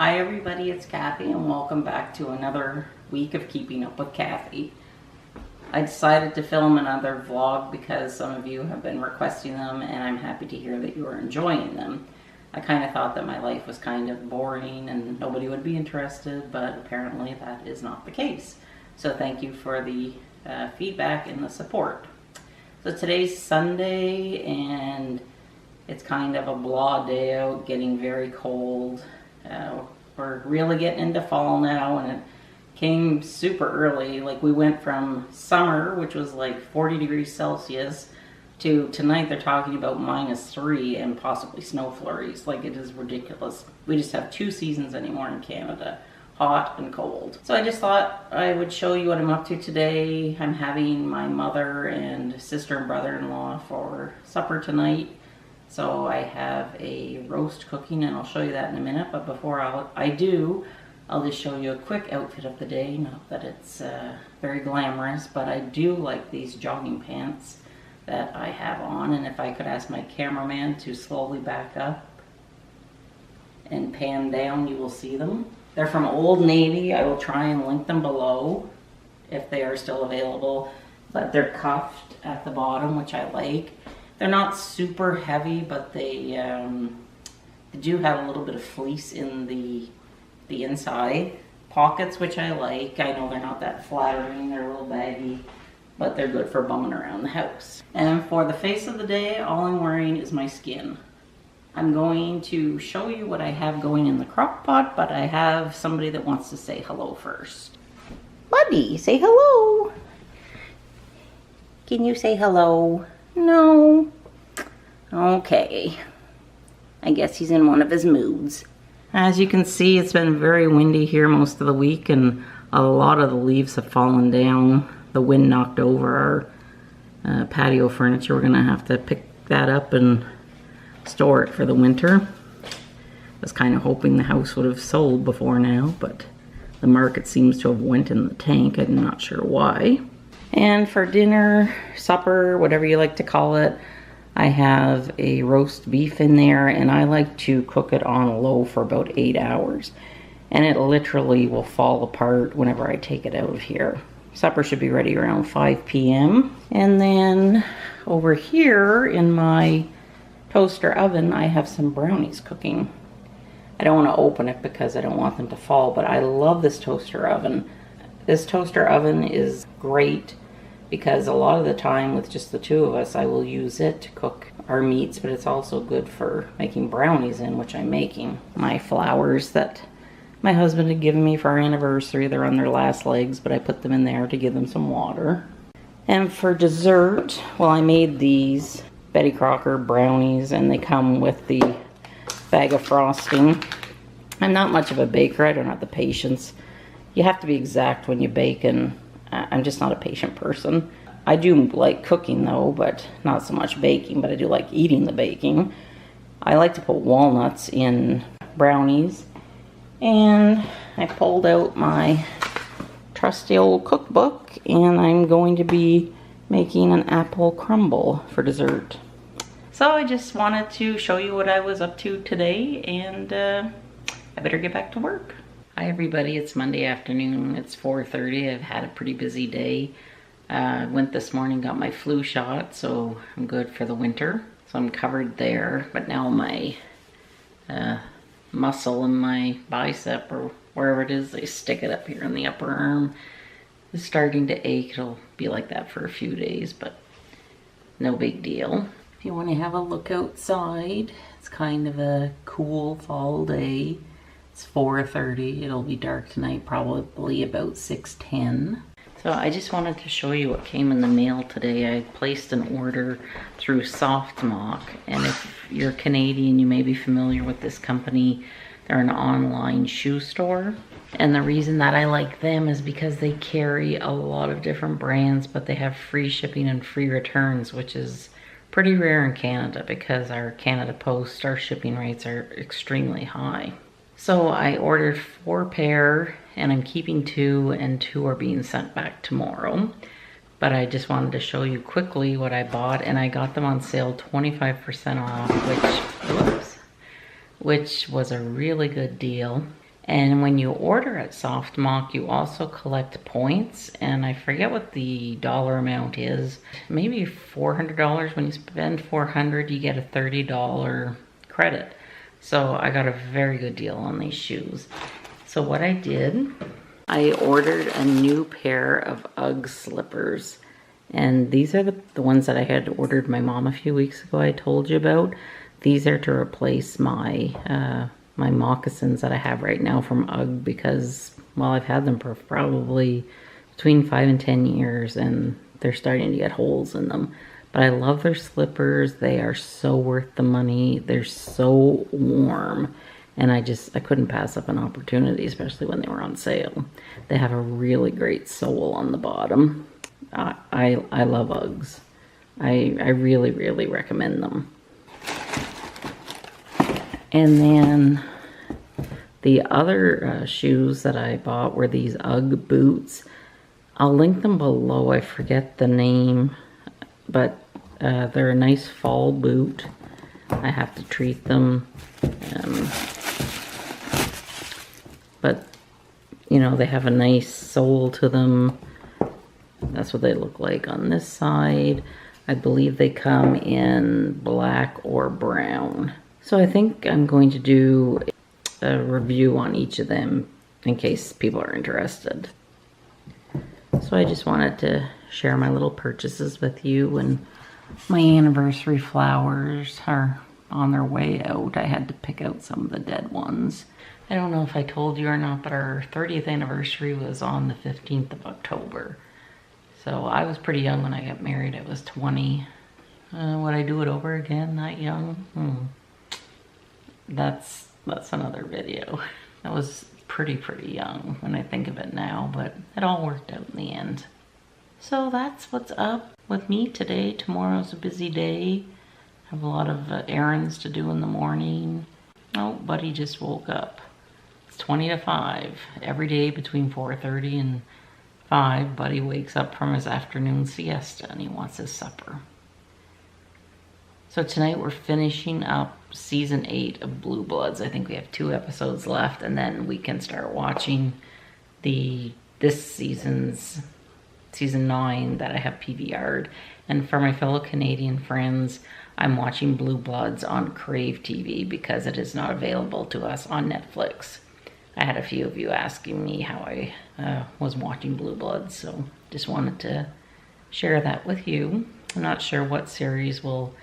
Hi everybody, it's Cathy and welcome back to another week of Keeping Up with Cathy. I decided to film another vlog because some of you have been requesting them and I'm happy to hear that you are enjoying them. I kind of thought that my life was kind of boring and nobody would be interested, but apparently that is not the case. So thank you for the feedback and the support. So today's Sunday and it's kind of a blah day out, getting very cold. We're really getting into fall now and it came super early. Like we went from summer, which was like 40 degrees Celsius, to tonight they're talking about -3 and possibly snow flurries. Like it is ridiculous. We just have 2 seasons anymore in Canada, hot and cold. So I just thought I would show you what I'm up to today. I'm having my mother and sister and brother-in-law for supper tonight. So I have a roast cooking and I'll show you that in a minute. But before I'll just show you a quick outfit of the day. Not that it's very glamorous, but I do like these jogging pants that I have on. And if I could ask my cameraman to slowly back up and pan down, you will see them. They're from Old Navy. I will try and link them below if they are still available. But they're cuffed at the bottom, which I like. They're not super heavy, but they do have a little bit of fleece in the inside. Pockets, which I like. I know they're not that flattering, they're a little baggy, but they're good for bumming around the house. And for the face of the day, all I'm wearing is my skin. I'm going to show you what I have going in the crock pot, but I have somebody that wants to say hello first. Buddy, say hello. Can you say hello? No. Okay. I guess he's in one of his moods. As you can see, it's been very windy here most of the week and a lot of the leaves have fallen down. The wind knocked over our patio furniture. We're gonna have to pick that up and store it for the winter. I was kind of hoping the house would have sold before now, but the market seems to have went in the tank. I'm not sure why. And for dinner, supper, whatever you like to call it, I have a roast beef in there and I like to cook it on low for about 8 hours. And it literally will fall apart whenever I take it out of here. Supper should be ready around 5 p.m. And then over here in my toaster oven, I have some brownies cooking. I don't want to open it because I don't want them to fall, but I love this toaster oven. This toaster oven is great because a lot of the time with just the 2 of us, I will use it to cook our meats, but it's also good for making brownies in, which I'm making. My flowers that my husband had given me for our anniversary, they're on their last legs, but I put them in there to give them some water. And for dessert, well, I made these Betty Crocker brownies and they come with the bag of frosting. I'm not much of a baker, I don't have the patience. You have to be exact when you bake and I'm just not a patient person. I do like cooking though, but not so much baking, but I do like eating the baking. I like to put walnuts in brownies. And I pulled out my trusty old cookbook and I'm going to be making an apple crumble for dessert. So I just wanted to show you what I was up to today and I better get back to work. Hi everybody, it's Monday afternoon, it's 4:30. I've had a pretty busy day. Went this morning, got my flu shot, so I'm good for the winter. So I'm covered there, but now my muscle in my bicep or wherever it is, they stick it up here in the upper arm, is starting to ache. It'll be like that for a few days, but no big deal. If you want to have a look outside, it's kind of a cool fall day. It's 4:30. It'll be dark tonight, probably about 6:10. So I just wanted to show you what came in the mail today. I placed an order through Softmock, and if you're Canadian, you may be familiar with this company. They're an online shoe store, and the reason that I like them is because they carry a lot of different brands, but they have free shipping and free returns, which is pretty rare in Canada because our Canada Post, our shipping rates are extremely high. So I ordered 4 pair and I'm keeping 2 and 2 are being sent back tomorrow. But I just wanted to show you quickly what I bought, and I got them on sale 25% off, which was a really good deal. And when you order at SoftMock, you also collect points, and I forget what the dollar amount is. Maybe $400. When you spend $400, you get a $30 credit. So I got a very good deal on these shoes. So what I did, I ordered a new pair of UGG slippers. And these are the ones that I had ordered my mom a few weeks ago I told you about. These are to replace my my moccasins that I have right now from UGG because, well, I've had them for probably between 5 and 10 years and they're starting to get holes in them. But I love their slippers. They are so worth the money. They're so warm. And I couldn't pass up an opportunity, especially when they were on sale. They have a really great sole on the bottom. I love UGGs. I really, really recommend them. And then the other shoes that I bought were these UGG boots. I'll link them below. I forget the name, but they're a nice fall boot. I have to treat them. But, you know, they have a nice sole to them. That's what they look like on this side. I believe they come in black or brown. So I think I'm going to do a review on each of them in case people are interested. So I just wanted to share my little purchases with you, and my anniversary flowers are on their way out. I had to pick out some of the dead ones. I don't know if I told you or not, but our 30th anniversary was on the 15th of October. So I was pretty young when I got married. I was 20. Would I do it over again that young? That's another video. I was pretty young when I think of it now, but it all worked out in the end. So that's what's up with me today. Tomorrow's a busy day. I have a lot of errands to do in the morning. Oh, Buddy just woke up. It's 20 to 5. Every day between 4:30 and 5, Buddy wakes up from his afternoon siesta and he wants his supper. So tonight we're finishing up season 8 of Blue Bloods. I think we have 2 episodes left, and then we can start watching this season's season 9 that I have PVR'd. And for my fellow Canadian friends, I'm watching Blue Bloods on Crave TV because it is not available to us on Netflix. I had a few of you asking me how I was watching Blue Bloods, so just wanted to share that with you. I'm not sure what series we'll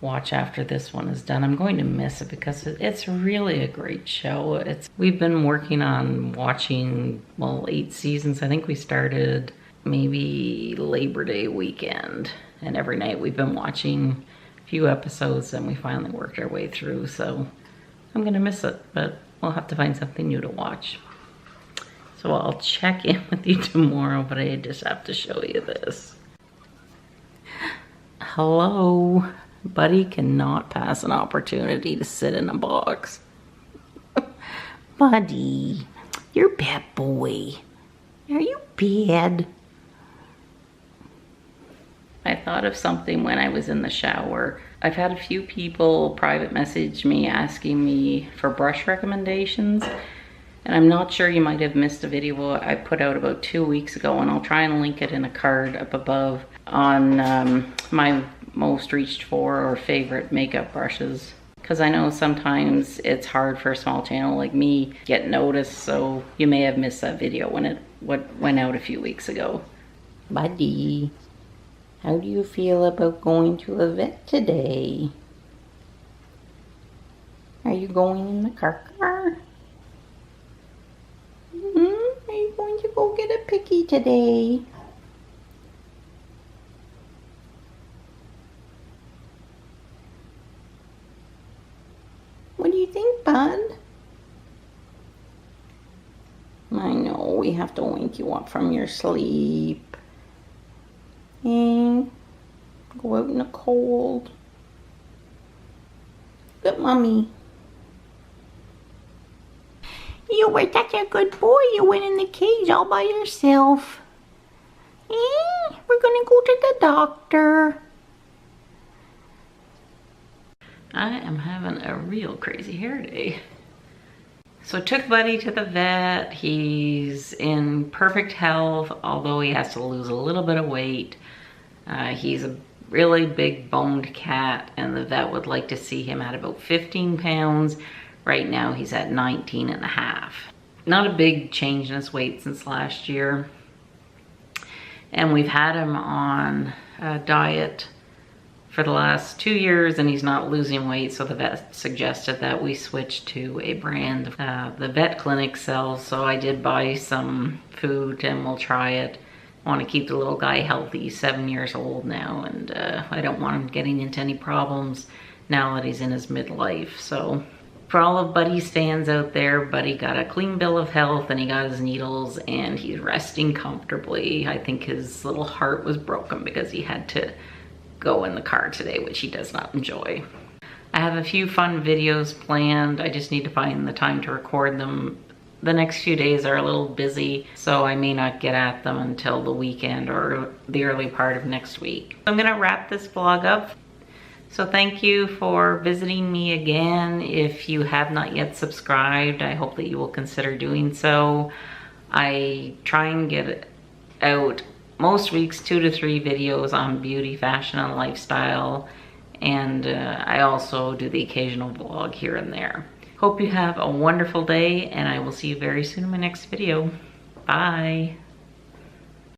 watch after this one is done. I'm going to miss it because it's really a great show. We've been working on watching, well, 8 seasons. I think we started maybe Labor Day weekend, and every night we've been watching a few episodes, and we finally worked our way through. So I'm gonna miss it, but we'll have to find something new to watch. So I'll check in with you tomorrow, but I just have to show you this. Hello. Buddy cannot pass an opportunity to sit in a box. Buddy, you're a bad boy. Are you bad? I thought of something when I was in the shower. I've had a few people private message me asking me for brush recommendations, and I'm not sure, you might have missed a video I put out about 2 weeks ago, and I'll try and link it in a card up above on my most reached for or favorite makeup brushes, because I know sometimes it's hard for a small channel like me to get noticed, so you may have missed that video when it went out a few weeks ago. Buddy, how do you feel about going to a vet today? Are you going in the car? Are you going to go get a picky today? What do you think, bud? I know, we have to wake you up from your sleep. And go out in the cold. Good mommy. You were such a good boy. You went in the cage all by yourself. We're gonna go to the doctor. I am having a real crazy hair day. So I took Buddy to the vet. He's in perfect health, although he has to lose a little bit of weight. He's a really big boned cat, and the vet would like to see him at about 15 pounds. Right now he's at 19 and a half. Not a big change in his weight since last year. And we've had him on a diet for the last 2 years, and he's not losing weight, so the vet suggested that we switch to a brand the vet clinic sells. So I did buy some food and we'll try it. I want to keep the little guy healthy. He's 7 years old now, and I don't want him getting into any problems now that he's in his midlife. So for all of Buddy's fans out there, Buddy got a clean bill of health and he got his needles and he's resting comfortably. I think his little heart was broken because he had to go in the car today, which he does not enjoy. I have a few fun videos planned. I just need to find the time to record them. The next few days are a little busy, so I may not get at them until the weekend or the early part of next week. I'm gonna wrap this vlog up. So thank you for visiting me again. If you have not yet subscribed, I hope that you will consider doing so. I try and get out most weeks 2 to 3 videos on beauty, fashion, and lifestyle. And I also do the occasional vlog here and there. Hope you have a wonderful day, and I will see you very soon in my next video. Bye.